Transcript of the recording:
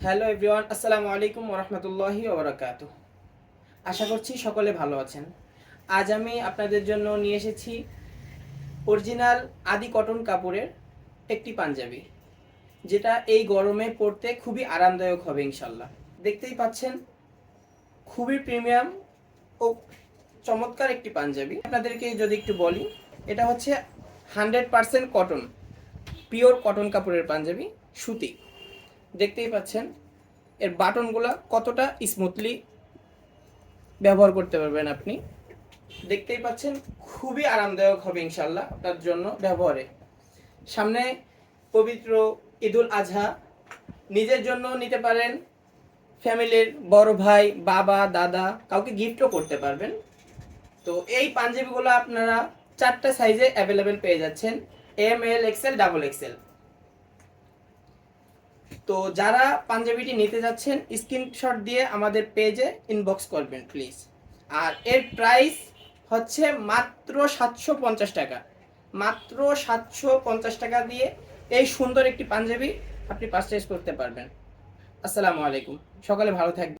Hello everyone, আসসালামু আলাইকুম ওয়া রাহমাতুল্লাহি ওয়া বারাকাতুহু। আশা করছি সকলে ভালো আছেন। আজ আমি আপনাদের জন্য নিয়ে এসেছি অরিজিনাল আদি কটন কাপড়ের একটি পাঞ্জাবি, যেটা এই গরমে পরতে খুবই আরামদায়ক হবে ইনশাল্লাহ। দেখতেই পাচ্ছেন, খুবই প্রিমিয়াম ও চমৎকার একটি পাঞ্জাবি। আপনাদেরকে যদি একটু বলি, এটা হচ্ছে 100% কটন, পিওর কটন কাপড়ের পাঞ্জাবি, সুতি। দেখতেই পাচ্ছেন এর বাটনগুলো কতটা স্মুথলি ব্যবহার করতে পারবেন আপনি। দেখতেই পাচ্ছেন, খুবই আরামদায়ক হবে ইনশাল্লাহ আপনার জন্য ব্যবহারে। সামনে পবিত্র ঈদুল আজহা, নিজের জন্য নিতে পারেন, ফ্যামিলির বড় ভাই, বাবা, দাদা কাউকে গিফটও করতে পারবেন। তো এই পাঞ্জাবিগুলো আপনারা 4টা সাইজে অ্যাভেলেবেল পেয়ে যাচ্ছেন, এম, এল, এক্সেল, ডাবল এক্সেল। তো যারা পাঞ্জাবিটি নিতে যাচ্ছেন, স্ক্রিনশট দিয়ে আমাদের পেজে ইনবক্স করবেন প্লিজ। আর এর প্রাইস হচ্ছে মাত্র 750 টাকা। মাত্র 750 টাকা দিয়ে এই সুন্দর একটি পাঞ্জাবি আপনি পারচেজ করতে পারবেন। আসসালামু আলাইকুম, সকালে ভালো থাকবেন।